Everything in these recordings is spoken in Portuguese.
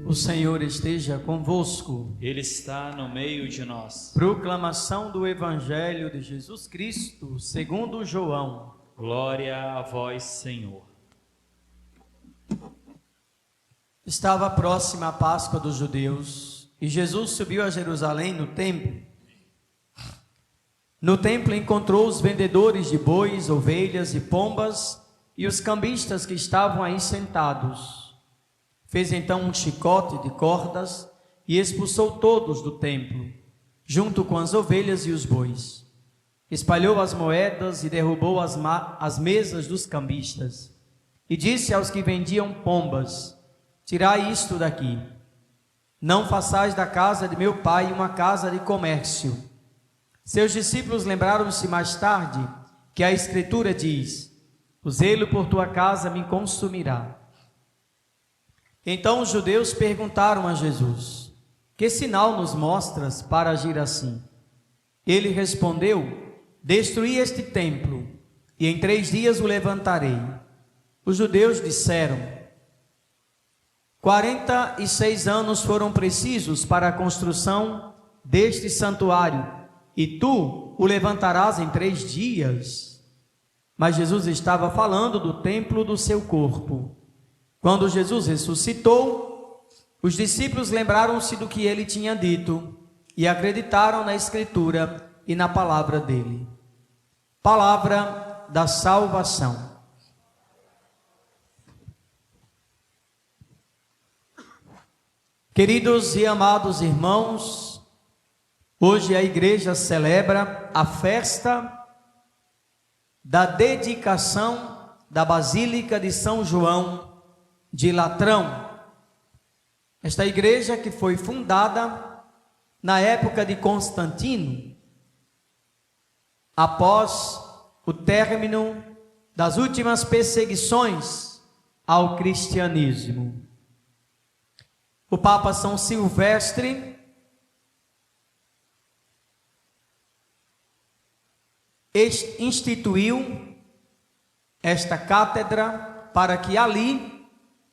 O Senhor esteja convosco. Ele está no meio de nós. Proclamação do Evangelho de Jesus Cristo, segundo João. Glória a vós, Senhor. Estava próxima a Páscoa dos judeus e Jesus subiu a Jerusalém no templo. No templo encontrou os vendedores de bois, ovelhas e pombas e os cambistas que estavam aí sentados. Fez então um chicote de cordas e expulsou todos do templo, junto com as ovelhas e os bois. Espalhou as moedas e derrubou as mesas dos cambistas. E disse aos que vendiam pombas: tirai isto daqui. Não façais da casa de meu pai uma casa de comércio. Seus discípulos lembraram-se mais tarde que a Escritura diz: o zelo por tua casa me consumirá. Então os judeus perguntaram a Jesus: que sinal nos mostras para agir assim? Ele respondeu: destruí este templo, e em 3 dias o levantarei. Os judeus disseram: 46 anos foram precisos para a construção deste santuário, e tu o levantarás em 3 dias? Mas Jesus estava falando do templo do seu corpo. Quando Jesus ressuscitou, os discípulos lembraram-se do que ele tinha dito e acreditaram na Escritura e na palavra dele. Palavra da salvação. Queridos e amados irmãos, hoje a igreja celebra a festa da dedicação da Basílica de São João de Latrão. Esta igreja que foi fundada na época de Constantino, após o término das últimas perseguições ao cristianismo. O Papa São Silvestre instituiu esta cátedra para que ali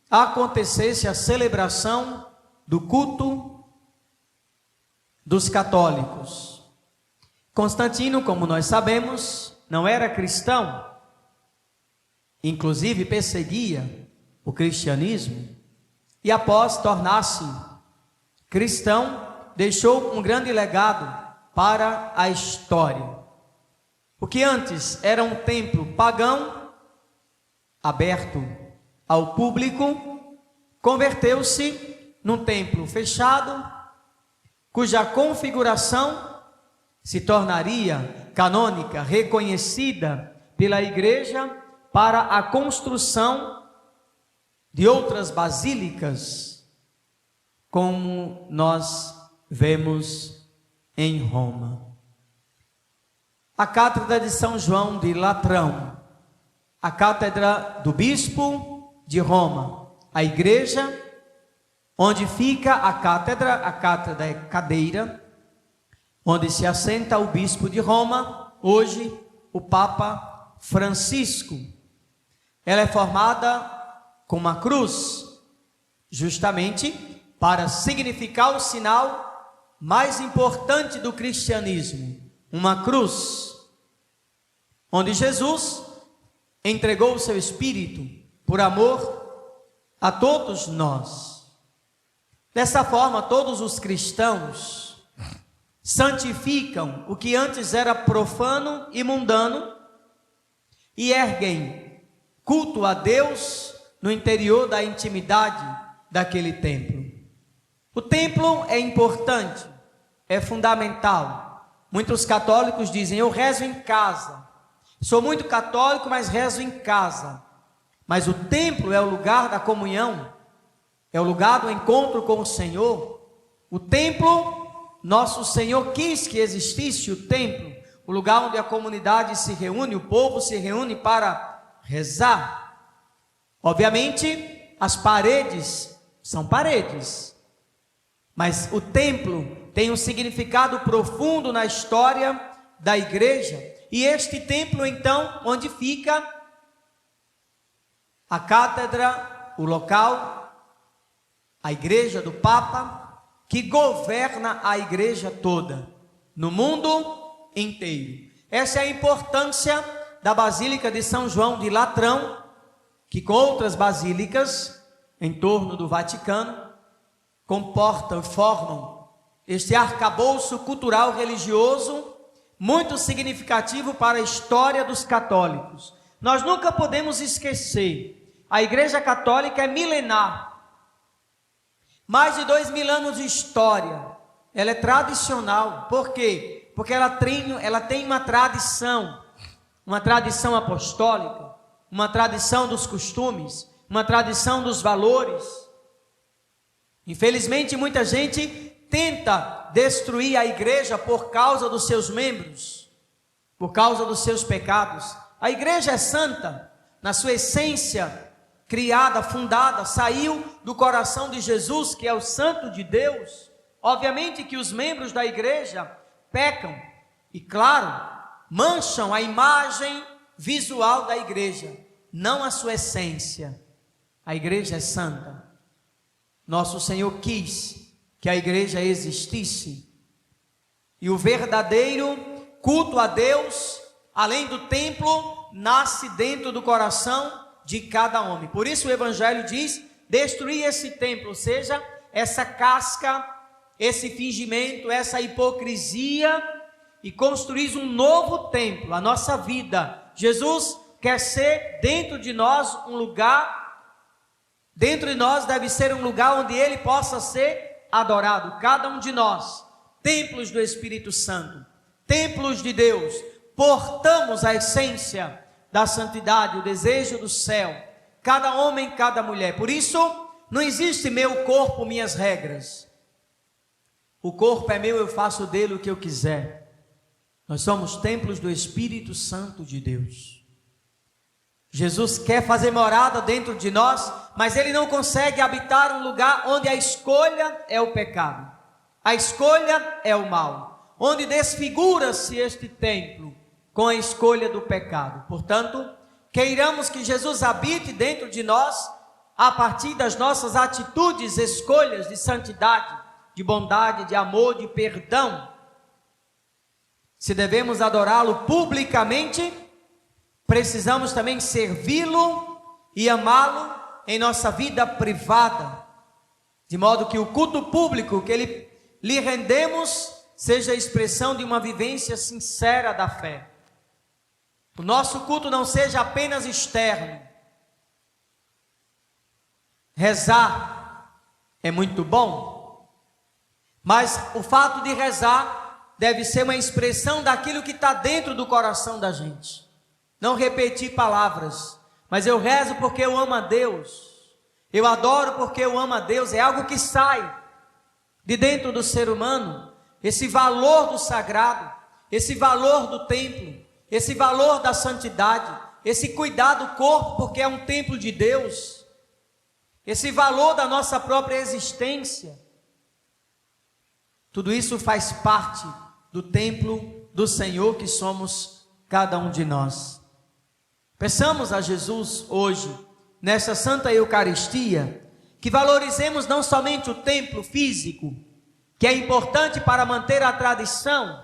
acontecesse a celebração do culto dos católicos. Constantino, como nós sabemos, não era cristão, inclusive perseguia o cristianismo, e após tornar-se cristão, deixou um grande legado para a história. O que antes era um templo pagão, aberto ao público, converteu-se num templo fechado, cuja configuração se tornaria canônica, reconhecida pela igreja para a construção de outras basílicas, como nós vemos em Roma. A Cátedra de São João de Latrão, a Cátedra do Bispo de Roma, a igreja onde fica a cátedra é cadeira, onde se assenta o Bispo de Roma, hoje o Papa Francisco. Ela é formada com uma cruz, justamente para significar o sinal mais importante do cristianismo, uma cruz, onde Jesus entregou o seu Espírito por amor a todos nós. Dessa forma, todos os cristãos santificam o que antes era profano e mundano e erguem culto a Deus no interior da intimidade daquele templo. O templo é importante, é fundamental. Muitos católicos dizem: eu rezo em casa. Sou muito católico, mas rezo em casa. Mas o templo é o lugar da comunhão, é o lugar do encontro com o Senhor. O templo, nosso Senhor quis que existisse o templo, o lugar onde a comunidade se reúne, o povo se reúne para rezar. Obviamente, as paredes são paredes, mas o templo tem um significado profundo na história da igreja. E este templo, então, onde fica A cátedra, o local, a igreja do Papa, que governa a igreja toda, no mundo inteiro. Essa é a importância da Basílica de São João de Latrão, que com outras basílicas em torno do Vaticano comportam e formam este arcabouço cultural religioso muito significativo para a história dos católicos. Nós nunca podemos esquecer, a Igreja Católica é milenar, mais de 2000 anos de história, ela é tradicional. Por quê? Porque ela tem uma tradição apostólica, uma tradição dos costumes, uma tradição dos valores. Infelizmente, muita gente tenta destruir a igreja por causa dos seus membros, por causa dos seus pecados. A igreja é santa, na sua essência, criada, fundada, saiu do coração de Jesus, que é o Santo de Deus. Obviamente que os membros da igreja pecam e, claro, mancham a imagem visual da igreja, não a sua essência. A igreja é santa. Nosso Senhor quis que a igreja existisse, e o verdadeiro culto a Deus, além do templo, nasce dentro do coração de cada homem. Por isso o Evangelho diz: destruir esse templo, ou seja, essa casca, esse fingimento, essa hipocrisia, e construir um novo templo, a nossa vida. Jesus quer ser dentro de nós um lugar, dentro de nós deve ser um lugar onde Ele possa ser adorado, cada um de nós, templos do Espírito Santo, templos de Deus, portamos a essência da santidade, o desejo do céu, cada homem, cada mulher. Por isso, não existe meu corpo, minhas regras. O corpo é meu, eu faço dele o que eu quiser. Nós somos templos do Espírito Santo de Deus. Jesus quer fazer morada dentro de nós, mas Ele não consegue habitar um lugar onde a escolha é o pecado, a escolha é o mal, onde desfigura-se este templo com a escolha do pecado. Portanto, queiramos que Jesus habite dentro de nós, a partir das nossas atitudes, escolhas de santidade, de bondade, de amor, de perdão. Se devemos adorá-lo publicamente, precisamos também servi-lo e amá-lo em nossa vida privada, de modo que o culto público que lhe rendemos seja a expressão de uma vivência sincera da fé. O nosso culto não seja apenas externo. Rezar é muito bom, mas o fato de rezar deve ser uma expressão daquilo que está dentro do coração da gente. Não repetir palavras, mas eu rezo porque eu amo a Deus, eu adoro porque eu amo a Deus, é algo que sai de dentro do ser humano, esse valor do sagrado, esse valor do templo, esse valor da santidade, esse cuidar do corpo porque é um templo de Deus, esse valor da nossa própria existência. Tudo isso faz parte do templo do Senhor que somos cada um de nós. Peçamos a Jesus hoje, nessa Santa Eucaristia, que valorizemos não somente o templo físico, que é importante para manter a tradição,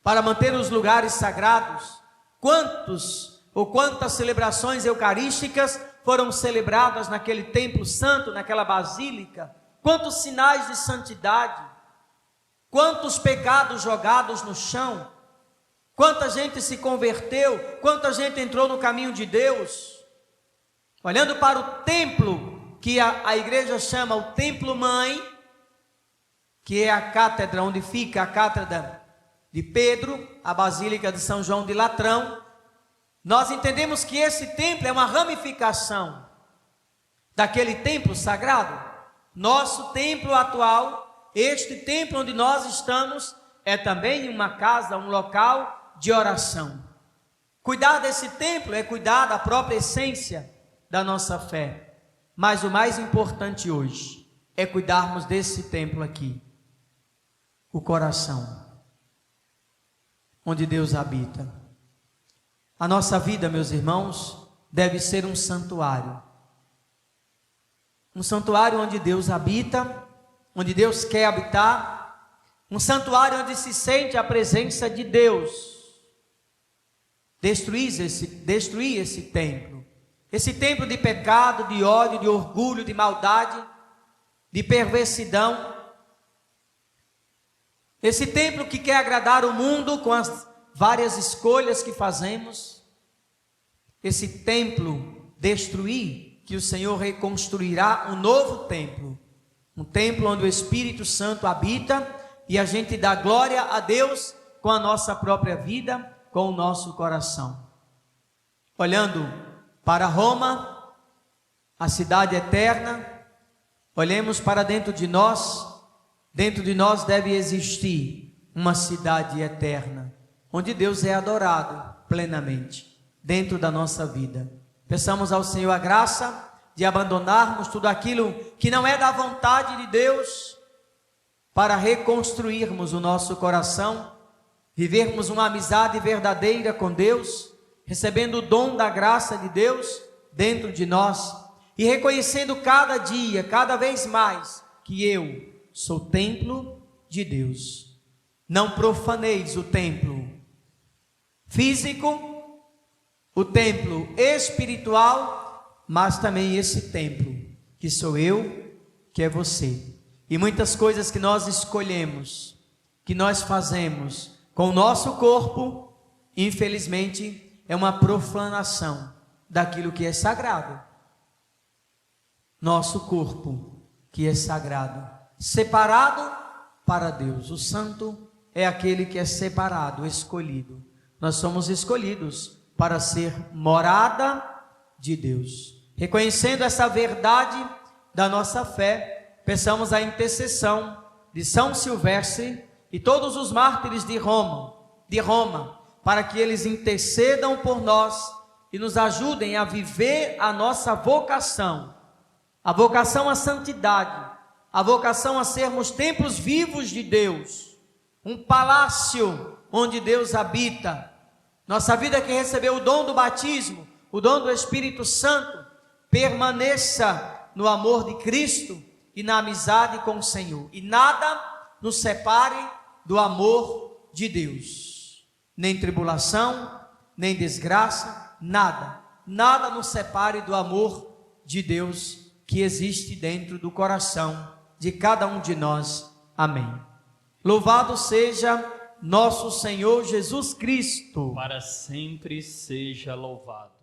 para manter os lugares sagrados. Quantas celebrações eucarísticas foram celebradas naquele templo santo, naquela basílica? Quantos sinais de santidade, quantos pecados jogados no chão, quanta gente se converteu, quanta gente entrou no caminho de Deus. Olhando para o templo, que a igreja chama o templo mãe, que é a cátedra onde fica a cátedra de Pedro, a Basílica de São João de Latrão, nós entendemos que esse templo é uma ramificação daquele templo sagrado. Nosso templo atual, este templo onde nós estamos, é também uma casa, um local de oração. Cuidar desse templo é cuidar da própria essência da nossa fé. Mas o mais importante hoje é cuidarmos desse templo aqui, o coração, onde Deus habita. A nossa vida, meus irmãos, deve ser um santuário. Um santuário onde Deus habita, onde Deus quer habitar, um santuário onde se sente a presença de Deus. Destruir esse templo de pecado, de ódio, de orgulho, de maldade, de perversidão. Esse templo que quer agradar o mundo com as várias escolhas que fazemos. Esse templo destruir, que o Senhor reconstruirá um novo templo. Um templo onde o Espírito Santo habita e a gente dá glória a Deus com a nossa própria vida, com o nosso coração. Olhando para Roma, a cidade eterna, olhemos para dentro de nós deve existir uma cidade eterna, onde Deus é adorado plenamente, dentro da nossa vida. Peçamos ao Senhor a graça de abandonarmos tudo aquilo que não é da vontade de Deus, para reconstruirmos o nosso coração, vivermos uma amizade verdadeira com Deus, recebendo o dom da graça de Deus dentro de nós, e reconhecendo cada dia, cada vez mais, que eu sou templo de Deus. Não profaneis o templo físico, o templo espiritual, mas também esse templo, que sou eu, que é você. E muitas coisas que nós escolhemos, que nós fazemos com o nosso corpo, infelizmente, é uma profanação daquilo que é sagrado. Nosso corpo, que é sagrado, separado para Deus. O santo é aquele que é separado, escolhido. Nós somos escolhidos para ser morada de Deus. Reconhecendo essa verdade da nossa fé, peçamos a intercessão de São Silvestre e todos os mártires de Roma, para que eles intercedam por nós e nos ajudem a viver a nossa vocação, a vocação à santidade, a vocação a sermos templos vivos de Deus, um palácio onde Deus habita. Nossa vida que recebeu o dom do batismo, o dom do Espírito Santo, permaneça no amor de Cristo e na amizade com o Senhor. E nada nos separe do amor de Deus. Nem tribulação, nem desgraça, nada nos separe do amor de Deus que existe dentro do coração de cada um de nós. Amém. Louvado seja nosso Senhor Jesus Cristo. Para sempre seja louvado.